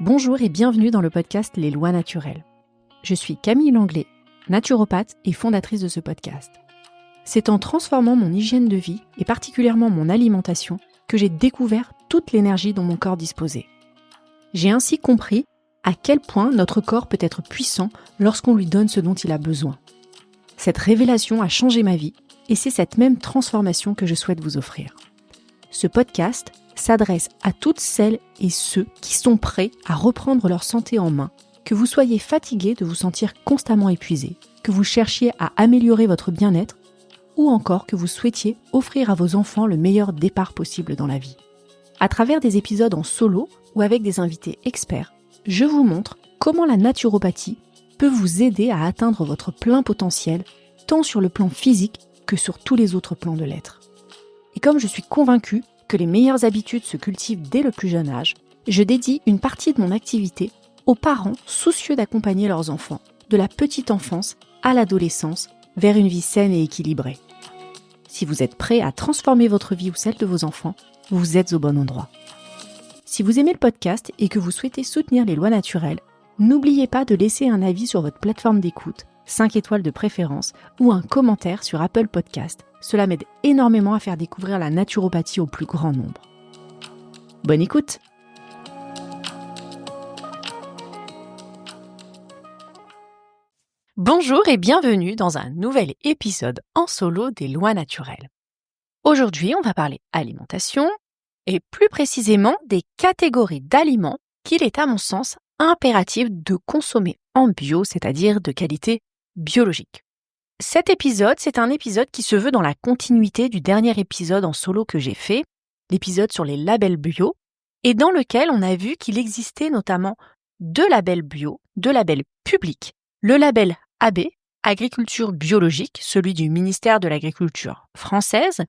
Bonjour et bienvenue dans le podcast Les Lois Naturelles. Je suis Camille Langlais, naturopathe et fondatrice de ce podcast. C'est en transformant mon hygiène de vie et particulièrement mon alimentation que j'ai découvert toute l'énergie dont mon corps disposait. J'ai ainsi compris à quel point notre corps peut être puissant lorsqu'on lui donne ce dont il a besoin. Cette révélation a changé ma vie et c'est cette même transformation que je souhaite vous offrir. Ce podcast s'adresse à toutes celles et ceux qui sont prêts à reprendre leur santé en main, que vous soyez fatigué de vous sentir constamment épuisé, que vous cherchiez à améliorer votre bien-être ou encore que vous souhaitiez offrir à vos enfants le meilleur départ possible dans la vie. À travers des épisodes en solo ou avec des invités experts, je vous montre comment la naturopathie peut vous aider à atteindre votre plein potentiel, tant sur le plan physique que sur tous les autres plans de l'être. Et comme je suis convaincue que les meilleures habitudes se cultivent dès le plus jeune âge, je dédie une partie de mon activité aux parents soucieux d'accompagner leurs enfants, de la petite enfance à l'adolescence, vers une vie saine et équilibrée. Si vous êtes prêt à transformer votre vie ou celle de vos enfants, vous êtes au bon endroit. Si vous aimez le podcast et que vous souhaitez soutenir les lois naturelles, n'oubliez pas de laisser un avis sur votre plateforme d'écoute, 5 étoiles de préférence, ou un commentaire sur Apple Podcast. Cela m'aide énormément à faire découvrir la naturopathie au plus grand nombre. Bonne écoute! Bonjour et bienvenue dans un nouvel épisode en solo des lois naturelles. Aujourd'hui, on va parler alimentation et plus précisément des catégories d'aliments qu'il est à mon sens impératif de consommer en bio, c'est-à-dire de qualité biologique. Cet épisode, c'est un épisode qui se veut dans la continuité du dernier épisode en solo que j'ai fait, l'épisode sur les labels bio, et dans lequel on a vu qu'il existait notamment deux labels bio, deux labels publics, le label AB, Agriculture biologique, celui du ministère de l'Agriculture française,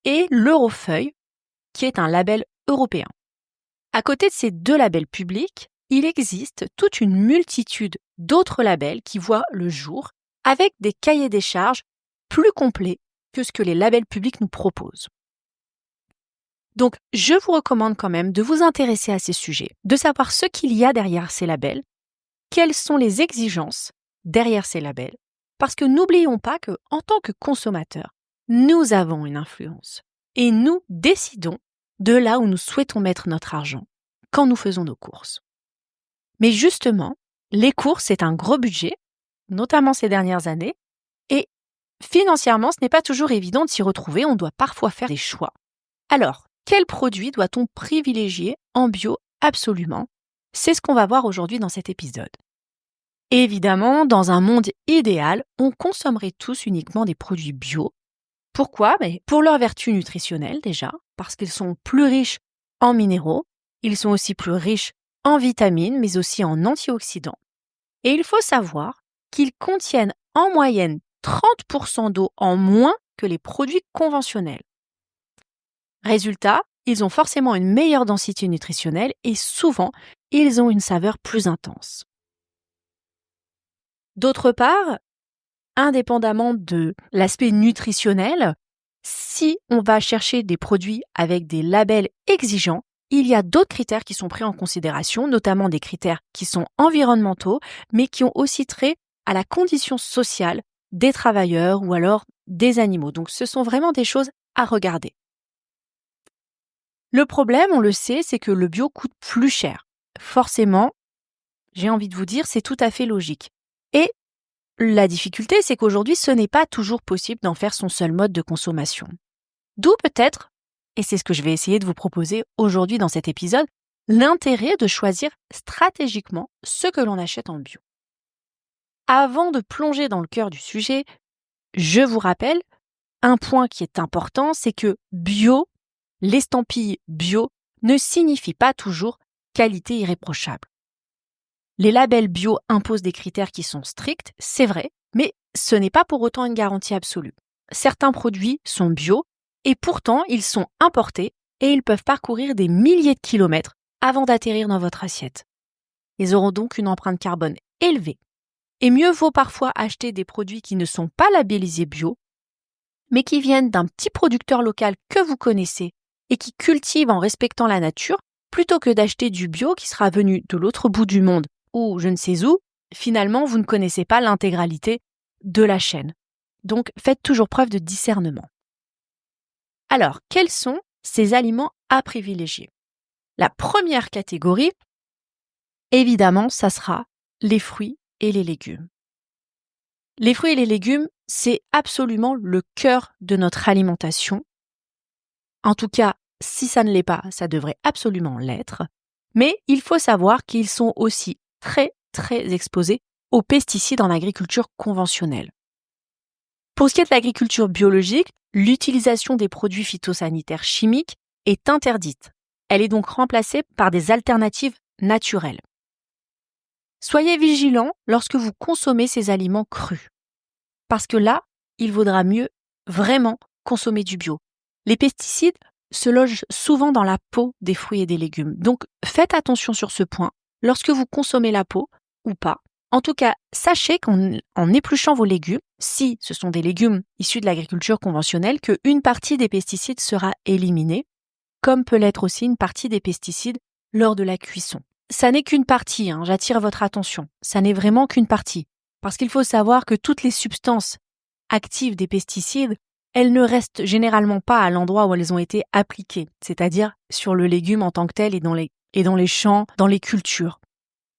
et l'Eurofeuille, qui est un label européen. À côté de ces deux labels publics, il existe toute une multitude d'autres labels qui voient le jour avec des cahiers des charges plus complets que ce que les labels publics nous proposent. Donc, je vous recommande quand même de vous intéresser à ces sujets, de savoir ce qu'il y a derrière ces labels, quelles sont les exigences derrière ces labels, parce que n'oublions pas que, en tant que consommateurs, nous avons une influence et nous décidons de là où nous souhaitons mettre notre argent quand nous faisons nos courses. Mais justement, les courses, c'est un gros budget, notamment ces dernières années, et financièrement, ce n'est pas toujours évident de s'y retrouver, on doit parfois faire des choix. Alors, quels produits doit-on privilégier en bio absolument? C'est ce qu'on va voir aujourd'hui dans cet épisode. Évidemment, dans un monde idéal, on consommerait tous uniquement des produits bio. Pourquoi? Pour leurs vertus nutritionnelles déjà, parce qu'ils sont plus riches en minéraux, ils sont aussi plus riches en vitamines, mais aussi en antioxydants. Et il faut savoir qu'ils contiennent en moyenne 30% d'eau en moins que les produits conventionnels. Résultat, ils ont forcément une meilleure densité nutritionnelle et souvent, ils ont une saveur plus intense. D'autre part, indépendamment de l'aspect nutritionnel, si on va chercher des produits avec des labels exigeants, il y a d'autres critères qui sont pris en considération, notamment des critères qui sont environnementaux, mais qui ont aussi trait à la condition sociale des travailleurs ou alors des animaux. Donc ce sont vraiment des choses à regarder. Le problème, on le sait, c'est que le bio coûte plus cher. Forcément, j'ai envie de vous dire, c'est tout à fait logique. Et la difficulté, c'est qu'aujourd'hui, ce n'est pas toujours possible d'en faire son seul mode de consommation. D'où peut-être, et c'est ce que je vais essayer de vous proposer aujourd'hui dans cet épisode, l'intérêt de choisir stratégiquement ce que l'on achète en bio. Avant de plonger dans le cœur du sujet, je vous rappelle un point qui est important, c'est que bio, l'estampille bio, ne signifie pas toujours qualité irréprochable. Les labels bio imposent des critères qui sont stricts, c'est vrai, mais ce n'est pas pour autant une garantie absolue. Certains produits sont bio et pourtant ils sont importés et ils peuvent parcourir des milliers de kilomètres avant d'atterrir dans votre assiette. Ils auront donc une empreinte carbone élevée. Et mieux vaut parfois acheter des produits qui ne sont pas labellisés bio, mais qui viennent d'un petit producteur local que vous connaissez et qui cultive en respectant la nature, plutôt que d'acheter du bio qui sera venu de l'autre bout du monde ou je ne sais où, finalement, vous ne connaissez pas l'intégralité de la chaîne. Donc, faites toujours preuve de discernement. Alors, quels sont ces aliments à privilégier? La première catégorie, évidemment, ça sera les fruits et les légumes. Les fruits et les légumes, c'est absolument le cœur de notre alimentation. En tout cas, si ça ne l'est pas, ça devrait absolument l'être. Mais il faut savoir qu'ils sont aussi très, très exposés aux pesticides en agriculture conventionnelle. Pour ce qui est de l'agriculture biologique, l'utilisation des produits phytosanitaires chimiques est interdite. Elle est donc remplacée par des alternatives naturelles. Soyez vigilants lorsque vous consommez ces aliments crus. Parce que là, il vaudra mieux vraiment consommer du bio. Les pesticides se logent souvent dans la peau des fruits et des légumes. Donc, faites attention sur ce point lorsque vous consommez la peau ou pas. En tout cas, sachez qu'en épluchant vos légumes, si ce sont des légumes issus de l'agriculture conventionnelle, qu'une partie des pesticides sera éliminée, comme peut l'être aussi une partie des pesticides lors de la cuisson. Ça n'est qu'une partie, j'attire votre attention. Ça n'est vraiment qu'une partie. Parce qu'il faut savoir que toutes les substances actives des pesticides, elles ne restent généralement pas à l'endroit où elles ont été appliquées, c'est-à-dire sur le légume en tant que tel et dans les champs, dans les cultures.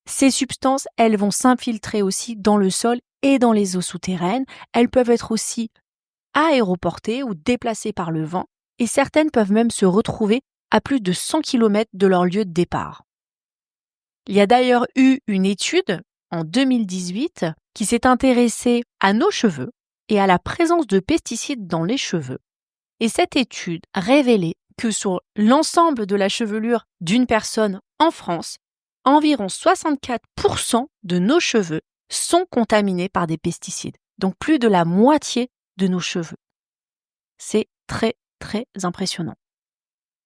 Ces substances, elles vont s'infiltrer aussi dans le sol et dans les eaux souterraines. Elles peuvent être aussi aéroportées ou déplacées par le vent et certaines peuvent même se retrouver à plus de 100 km de leur lieu de départ. Il y a d'ailleurs eu une étude en 2018 qui s'est intéressée à nos cheveux et à la présence de pesticides dans les cheveux. Et cette étude révélait que sur l'ensemble de la chevelure d'une personne en France, environ 64% de nos cheveux sont contaminés par des pesticides. Donc plus de la moitié de nos cheveux. C'est très, très impressionnant.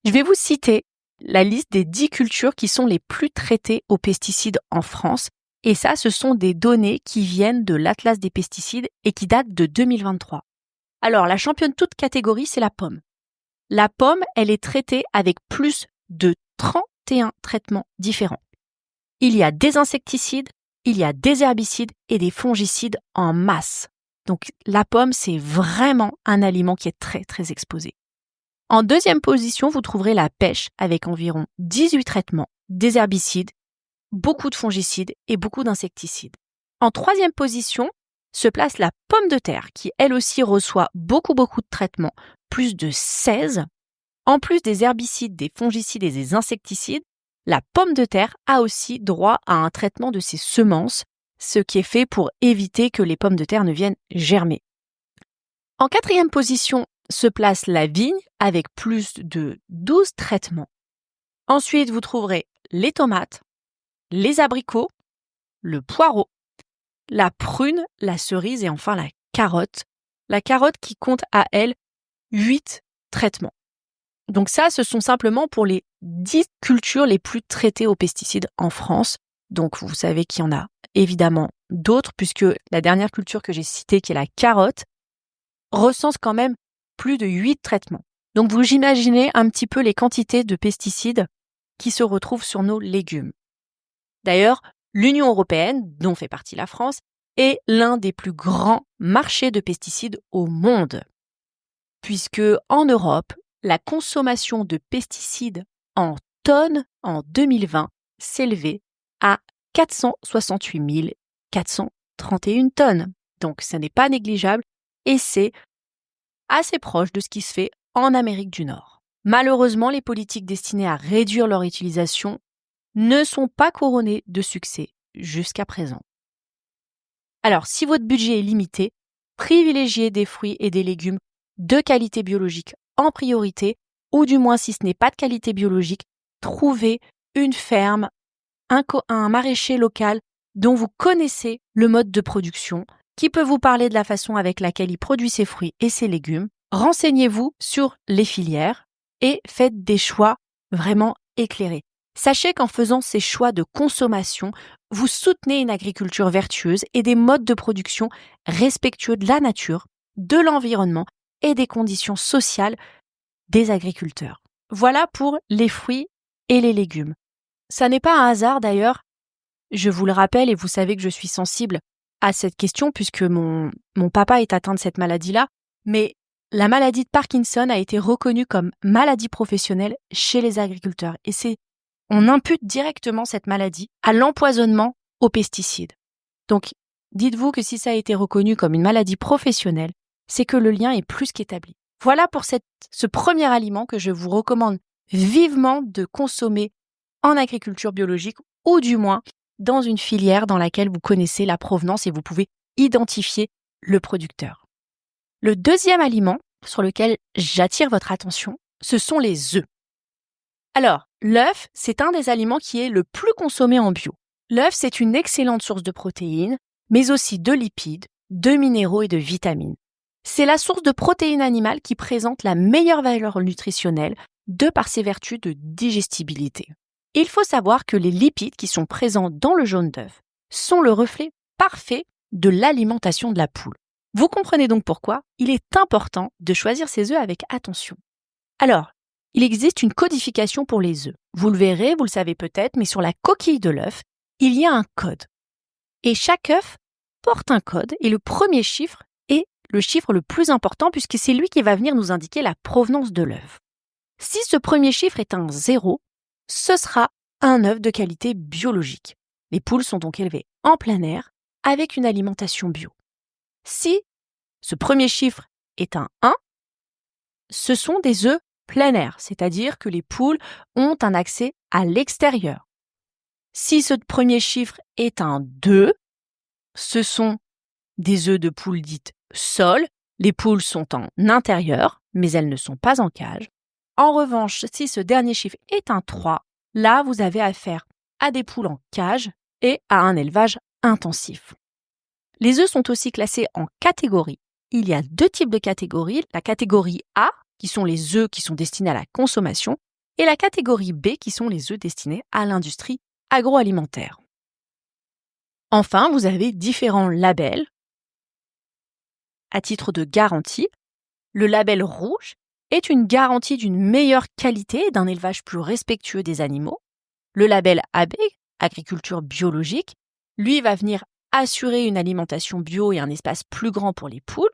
Je vais vous citer la liste des 10 cultures qui sont les plus traitées aux pesticides en France. Et ça, ce sont des données qui viennent de l'Atlas des pesticides et qui datent de 2023. Alors, la championne toute catégorie, c'est la pomme. La pomme, elle est traitée avec plus de 31 traitements différents. Il y a des insecticides, il y a des herbicides et des fongicides en masse. Donc, la pomme, c'est vraiment un aliment qui est très, très exposé. En deuxième position, vous trouverez la pêche avec environ 18 traitements, des herbicides, beaucoup de fongicides et beaucoup d'insecticides. En troisième position se place la pomme de terre qui, elle aussi, reçoit beaucoup de traitements, plus de 16. En plus des herbicides, des fongicides et des insecticides, la pomme de terre a aussi droit à un traitement de ses semences, ce qui est fait pour éviter que les pommes de terre ne viennent germer. En quatrième position se place la vigne avec plus de 12 traitements. Ensuite, vous trouverez les tomates, les abricots, le poireau, la prune, la cerise et enfin la carotte. La carotte qui compte à elle 8 traitements. Donc ça, ce sont simplement pour les 10 cultures les plus traitées aux pesticides en France. Donc vous savez qu'il y en a évidemment d'autres puisque la dernière culture que j'ai citée, qui est la carotte, recense quand même plus de 8 traitements. Donc vous imaginez un petit peu les quantités de pesticides qui se retrouvent sur nos légumes. D'ailleurs, l'Union européenne, dont fait partie la France, est l'un des plus grands marchés de pesticides au monde. Puisque en Europe, la consommation de pesticides en tonnes en 2020 s'élevait à 468 431 tonnes. Donc, ce n'est pas négligeable et c'est assez proche de ce qui se fait en Amérique du Nord. Malheureusement, les politiques destinées à réduire leur utilisation ne sont pas couronnées de succès jusqu'à présent. Alors, si votre budget est limité, privilégiez des fruits et des légumes de qualité biologique en priorité, ou du moins si ce n'est pas de qualité biologique, trouvez une ferme, un maraîcher local dont vous connaissez le mode de production, qui peut vous parler de la façon avec laquelle il produit ses fruits et ses légumes. Renseignez-vous sur les filières et faites des choix vraiment éclairés. Sachez qu'en faisant ces choix de consommation, vous soutenez une agriculture vertueuse et des modes de production respectueux de la nature, de l'environnement et des conditions sociales des agriculteurs. Voilà pour les fruits et les légumes. Ça n'est pas un hasard d'ailleurs, je vous le rappelle et vous savez que je suis sensible à cette question puisque mon papa est atteint de cette maladie-là, mais la maladie de Parkinson a été reconnue comme maladie professionnelle chez les agriculteurs et on impute directement cette maladie à l'empoisonnement aux pesticides. Donc, dites-vous que si ça a été reconnu comme une maladie professionnelle, c'est que le lien est plus qu'établi. Voilà pour ce premier aliment que je vous recommande vivement de consommer en agriculture biologique ou du moins dans une filière dans laquelle vous connaissez la provenance et vous pouvez identifier le producteur. Le deuxième aliment sur lequel j'attire votre attention, ce sont les œufs. Alors, l'œuf, c'est un des aliments qui est le plus consommé en bio. L'œuf, c'est une excellente source de protéines, mais aussi de lipides, de minéraux et de vitamines. C'est la source de protéines animales qui présente la meilleure valeur nutritionnelle de par ses vertus de digestibilité. Il faut savoir que les lipides qui sont présents dans le jaune d'œuf sont le reflet parfait de l'alimentation de la poule. Vous comprenez donc pourquoi il est important de choisir ces œufs avec attention. Alors, il existe une codification pour les œufs. Vous le verrez, vous le savez peut-être, mais sur la coquille de l'œuf, il y a un code. Et chaque œuf porte un code et le premier chiffre est le chiffre le plus important puisque c'est lui qui va venir nous indiquer la provenance de l'œuf. Si ce premier chiffre est un 0, ce sera un œuf de qualité biologique. Les poules sont donc élevées en plein air avec une alimentation bio. Si ce premier chiffre est un 1, ce sont des œufs plein air, c'est-à-dire que les poules ont un accès à l'extérieur. Si ce premier chiffre est un 2, ce sont des œufs de poules dites sol. Les poules sont en intérieur, mais elles ne sont pas en cage. En revanche, si ce dernier chiffre est un 3, là, vous avez affaire à des poules en cage et à un élevage intensif. Les œufs sont aussi classés en catégories. Il y a 2 types de catégories. La catégorie A, qui sont les œufs qui sont destinés à la consommation, et la catégorie B, qui sont les œufs destinés à l'industrie agroalimentaire. Enfin, vous avez différents labels. À titre de garantie, le label rouge est une garantie d'une meilleure qualité et d'un élevage plus respectueux des animaux. Le label AB, agriculture biologique, lui va venir assurer une alimentation bio et un espace plus grand pour les poules.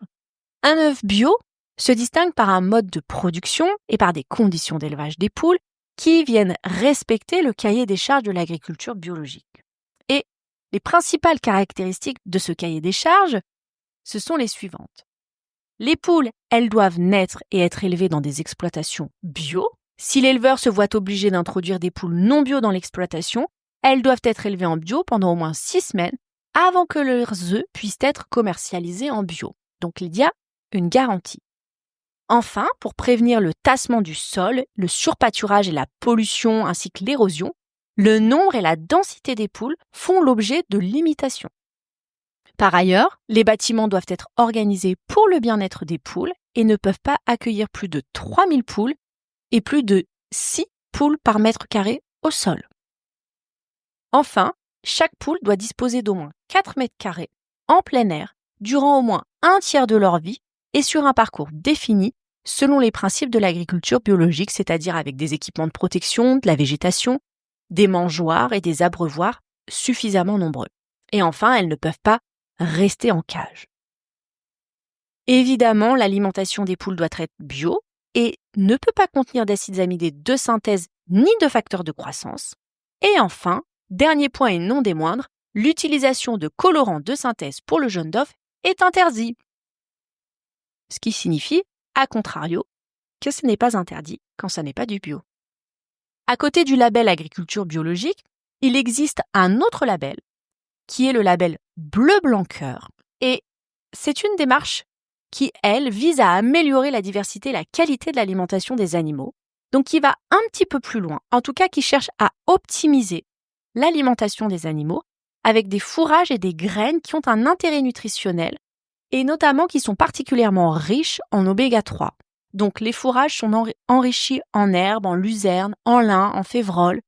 Un œuf bio se distingue par un mode de production et par des conditions d'élevage des poules qui viennent respecter le cahier des charges de l'agriculture biologique. Et les principales caractéristiques de ce cahier des charges, ce sont les suivantes. Les poules, elles doivent naître et être élevées dans des exploitations bio. Si l'éleveur se voit obligé d'introduire des poules non bio dans l'exploitation, elles doivent être élevées en bio pendant au moins 6 semaines avant que leurs œufs puissent être commercialisés en bio. Donc il y a une garantie. Enfin, pour prévenir le tassement du sol, le surpâturage et la pollution ainsi que l'érosion, le nombre et la densité des poules font l'objet de limitations. Par ailleurs, les bâtiments doivent être organisés pour le bien-être des poules et ne peuvent pas accueillir plus de 3000 poules et plus de 6 poules par mètre carré au sol. Enfin, chaque poule doit disposer d'au moins 4 mètres carrés en plein air durant au moins un tiers de leur vie et sur un parcours défini selon les principes de l'agriculture biologique, c'est-à-dire avec des équipements de protection, de la végétation, des mangeoires et des abreuvoirs suffisamment nombreux. Et enfin, elles ne peuvent pas rester en cage. Évidemment, l'alimentation des poules doit être bio et ne peut pas contenir d'acides amidés de synthèse ni de facteurs de croissance. Et enfin, dernier point et non des moindres, l'utilisation de colorants de synthèse pour le jaune d'œuf est interdit. Ce qui signifie, à contrario, que ce n'est pas interdit quand ça n'est pas du bio. À côté du label agriculture biologique, il existe un autre label qui est le label bleu blanc cœur. Et c'est une démarche qui, elle, vise à améliorer la diversité et la qualité de l'alimentation des animaux. Donc qui va un petit peu plus loin, en tout cas qui cherche à optimiser l'alimentation des animaux avec des fourrages et des graines qui ont un intérêt nutritionnel et notamment qui sont particulièrement riches en oméga 3. Donc les fourrages sont enrichis en herbes, en luzerne, en lin, en févrole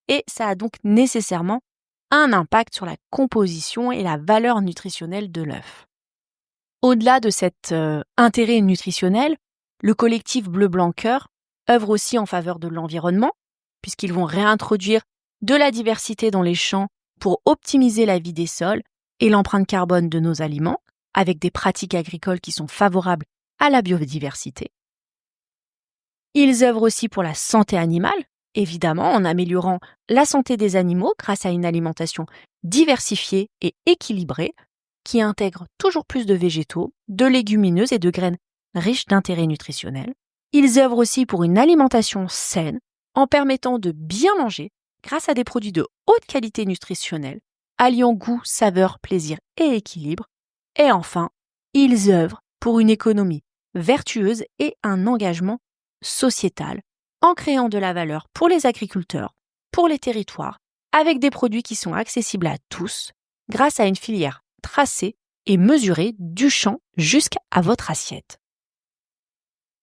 et ça a donc nécessairement un impact sur la composition et la valeur nutritionnelle de l'œuf. Au-delà de cet intérêt nutritionnel, le collectif Bleu Blanc Cœur œuvre aussi en faveur de l'environnement puisqu'ils vont réintroduire de la diversité dans les champs pour optimiser la vie des sols et l'empreinte carbone de nos aliments, avec des pratiques agricoles qui sont favorables à la biodiversité. Ils œuvrent aussi pour la santé animale, évidemment en améliorant la santé des animaux grâce à une alimentation diversifiée et équilibrée qui intègre toujours plus de végétaux, de légumineuses et de graines riches d'intérêts nutritionnels. Ils œuvrent aussi pour une alimentation saine en permettant de bien manger grâce à des produits de haute qualité nutritionnelle, alliant goût, saveur, plaisir et équilibre. Et enfin, ils œuvrent pour une économie vertueuse et un engagement sociétal en créant de la valeur pour les agriculteurs, pour les territoires, avec des produits qui sont accessibles à tous grâce à une filière tracée et mesurée du champ jusqu'à votre assiette.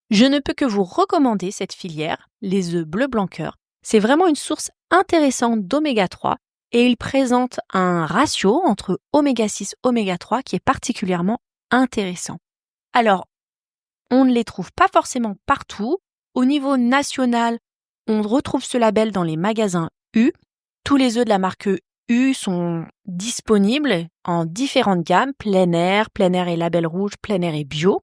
Je ne peux que vous recommander cette filière, les œufs bleu blanc cœur. C'est vraiment une source intéressante d'oméga 3 et il présente un ratio entre oméga 6 et oméga 3 qui est particulièrement intéressant. Alors, on ne les trouve pas forcément partout. Au niveau national, on retrouve ce label dans les magasins U. Tous les œufs de la marque U sont disponibles en différentes gammes, plein air et label rouge, plein air et bio.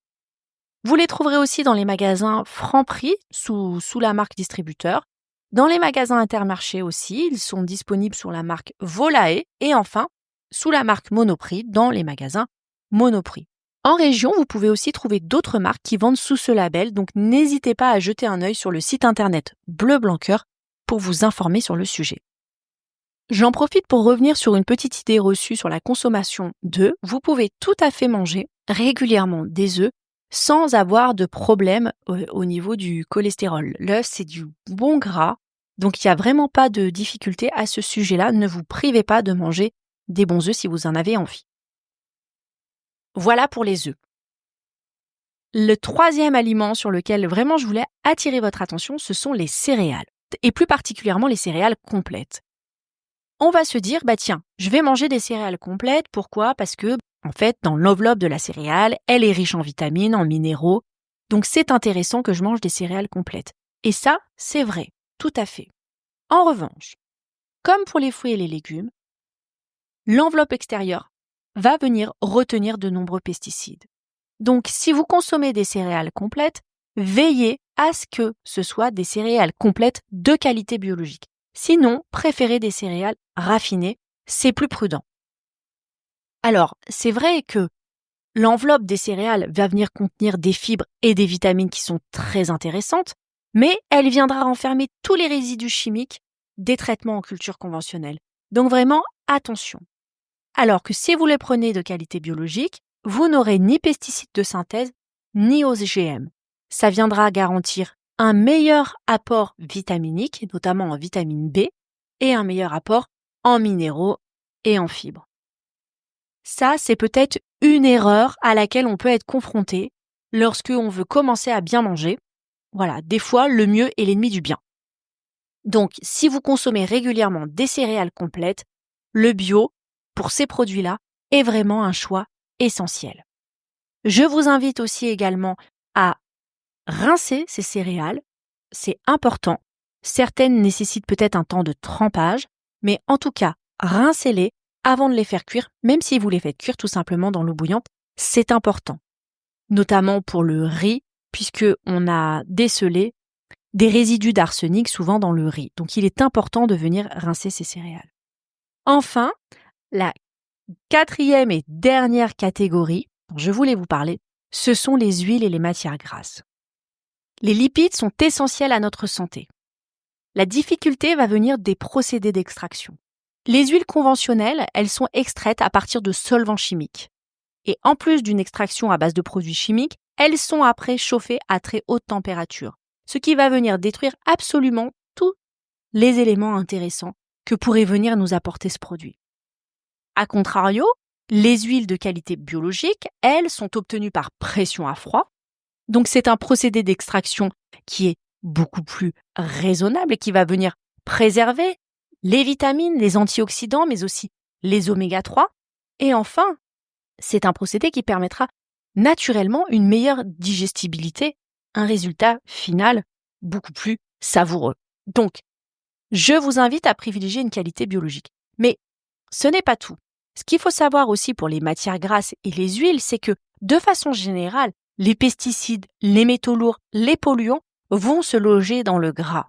Vous les trouverez aussi dans les magasins Franprix sous la marque distributeur. Dans les magasins Intermarché aussi, ils sont disponibles sous la marque Volae et enfin sous la marque Monoprix dans les magasins Monoprix. En région, vous pouvez aussi trouver d'autres marques qui vendent sous ce label, donc n'hésitez pas à jeter un œil sur le site internet Bleu Blanc Cœur pour vous informer sur le sujet. J'en profite pour revenir sur une petite idée reçue sur la consommation d'œufs. Vous pouvez tout à fait manger régulièrement des œufs sans avoir de problème au niveau du cholestérol. L'œuf, c'est du bon gras, donc il n'y a vraiment pas de difficulté à ce sujet-là. Ne vous privez pas de manger des bons œufs si vous en avez envie. Voilà pour les œufs. Le troisième aliment sur lequel vraiment je voulais attirer votre attention, ce sont les céréales, et plus particulièrement les céréales complètes. On va se dire, tiens, je vais manger des céréales complètes. Pourquoi ? Parce que, en fait, dans l'enveloppe de la céréale, elle est riche en vitamines, en minéraux. Donc, c'est intéressant que je mange des céréales complètes. Et ça, c'est vrai, tout à fait. En revanche, comme pour les fruits et les légumes, l'enveloppe extérieure va venir retenir de nombreux pesticides. Donc, si vous consommez des céréales complètes, veillez à ce que ce soit des céréales complètes de qualité biologique. Sinon, préférez des céréales raffinées, c'est plus prudent. Alors, c'est vrai que l'enveloppe des céréales va venir contenir des fibres et des vitamines qui sont très intéressantes, mais elle viendra renfermer tous les résidus chimiques des traitements en culture conventionnelle. Donc vraiment, attention. Alors que si vous les prenez de qualité biologique, vous n'aurez ni pesticides de synthèse, ni OGM. Ça viendra garantir un meilleur apport vitaminique, notamment en vitamine B, et un meilleur apport en minéraux et en fibres. Ça, c'est peut-être une erreur à laquelle on peut être confronté lorsque on veut commencer à bien manger. Voilà, des fois, le mieux est l'ennemi du bien. Donc, si vous consommez régulièrement des céréales complètes, le bio, pour ces produits-là, est vraiment un choix essentiel. Je vous invite aussi également à rincer ces céréales, c'est important. Certaines nécessitent peut-être un temps de trempage, mais en tout cas, rincez-les avant de les faire cuire, même si vous les faites cuire tout simplement dans l'eau bouillante, c'est important. Notamment pour le riz, puisque on a décelé des résidus d'arsenic souvent dans le riz. Donc il est important de venir rincer ces céréales. Enfin, la quatrième et dernière catégorie dont je voulais vous parler, ce sont les huiles et les matières grasses. Les lipides sont essentiels à notre santé. La difficulté va venir des procédés d'extraction. Les huiles conventionnelles, elles sont extraites à partir de solvants chimiques. Et en plus d'une extraction à base de produits chimiques, elles sont après chauffées à très haute température, ce qui va venir détruire absolument tous les éléments intéressants que pourrait venir nous apporter ce produit. A contrario, les huiles de qualité biologique, elles, sont obtenues par pression à froid. Donc c'est un procédé d'extraction qui est beaucoup plus raisonnable et qui va venir préserver les vitamines, les antioxydants, mais aussi les oméga 3. Et enfin, c'est un procédé qui permettra naturellement une meilleure digestibilité, un résultat final beaucoup plus savoureux. Donc, je vous invite à privilégier une qualité biologique. Mais ce n'est pas tout. Ce qu'il faut savoir aussi pour les matières grasses et les huiles, c'est que, de façon générale, les pesticides, les métaux lourds, les polluants vont se loger dans le gras.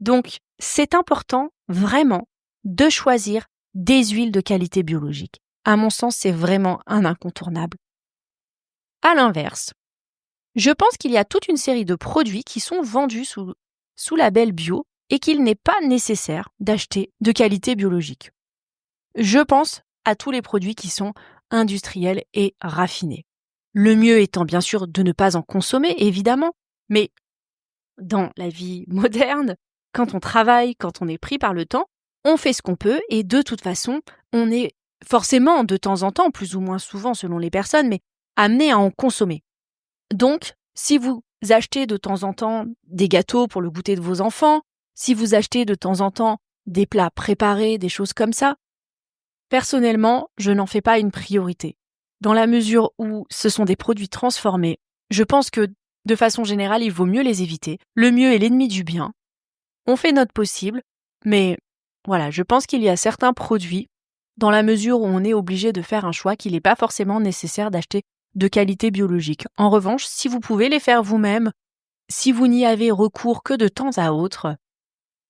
Donc, c'est important, vraiment, de choisir des huiles de qualité biologique. À mon sens, c'est vraiment un incontournable. À l'inverse, je pense qu'il y a toute une série de produits qui sont vendus sous label bio et qu'il n'est pas nécessaire d'acheter de qualité biologique. Je pense à tous les produits qui sont industriels et raffinés. Le mieux étant bien sûr de ne pas en consommer, évidemment, mais dans la vie moderne, quand on travaille, quand on est pris par le temps, on fait ce qu'on peut et de toute façon, on est forcément de temps en temps, plus ou moins souvent selon les personnes, mais amené à en consommer. Donc, si vous achetez de temps en temps des gâteaux pour le goûter de vos enfants, si vous achetez de temps en temps des plats préparés, des choses comme ça, personnellement, je n'en fais pas une priorité. Dans la mesure où ce sont des produits transformés, je pense que de façon générale, il vaut mieux les éviter. Le mieux est l'ennemi du bien. On fait notre possible, mais voilà, je pense qu'il y a certains produits, dans la mesure où on est obligé de faire un choix, qu'il n'est pas forcément nécessaire d'acheter de qualité biologique. En revanche, si vous pouvez les faire vous-même, si vous n'y avez recours que de temps à autre,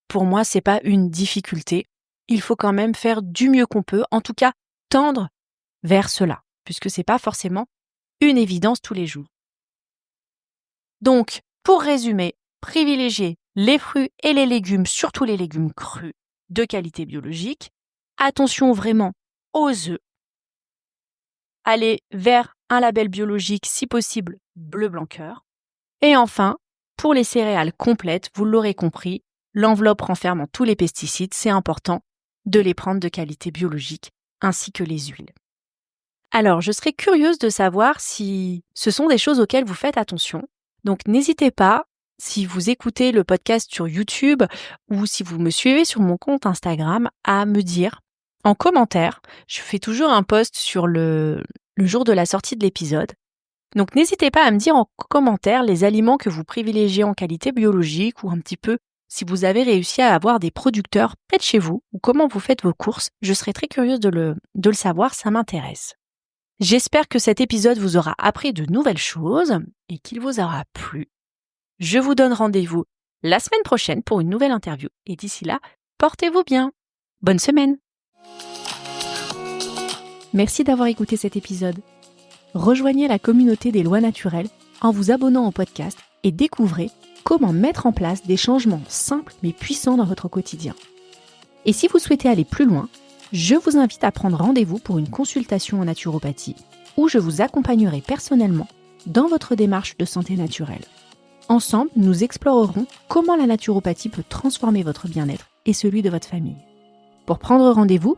pour moi, c'est pas une difficulté. Il faut quand même faire du mieux qu'on peut, en tout cas tendre vers cela, puisque c'est pas forcément une évidence tous les jours. Donc, pour résumer, privilégiez les fruits et les légumes, surtout les légumes crus, de qualité biologique. Attention vraiment aux œufs. Allez vers un label biologique, si possible, bleu blanc cœur. Et enfin, pour les céréales complètes, vous l'aurez compris, l'enveloppe renfermant tous les pesticides, c'est important de les prendre de qualité biologique, ainsi que les huiles. Alors, je serais curieuse de savoir si ce sont des choses auxquelles vous faites attention. Donc, n'hésitez pas, si vous écoutez le podcast sur YouTube ou si vous me suivez sur mon compte Instagram, à me dire en commentaire. Je fais toujours un post sur le jour de la sortie de l'épisode. Donc, n'hésitez pas à me dire en commentaire les aliments que vous privilégiez en qualité biologique ou un petit peu si vous avez réussi à avoir des producteurs près de chez vous ou comment vous faites vos courses. Je serais très curieuse de le savoir, ça m'intéresse. J'espère que cet épisode vous aura appris de nouvelles choses et qu'il vous aura plu. Je vous donne rendez-vous la semaine prochaine pour une nouvelle interview. Et d'ici là, portez-vous bien. Bonne semaine. Merci d'avoir écouté cet épisode. Rejoignez la communauté des lois naturelles en vous abonnant au podcast et découvrez comment mettre en place des changements simples mais puissants dans votre quotidien. Et si vous souhaitez aller plus loin, je vous invite à prendre rendez-vous pour une consultation en naturopathie où je vous accompagnerai personnellement dans votre démarche de santé naturelle. Ensemble, nous explorerons comment la naturopathie peut transformer votre bien-être et celui de votre famille. Pour prendre rendez-vous,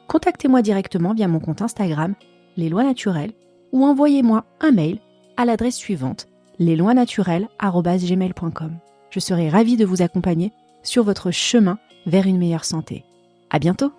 contactez-moi directement via mon compte Instagram, Les Lois Naturelles, ou envoyez-moi un mail à l'adresse suivante, lesloisnaturelles@gmail.com. Je serai ravie de vous accompagner sur votre chemin vers une meilleure santé. À bientôt!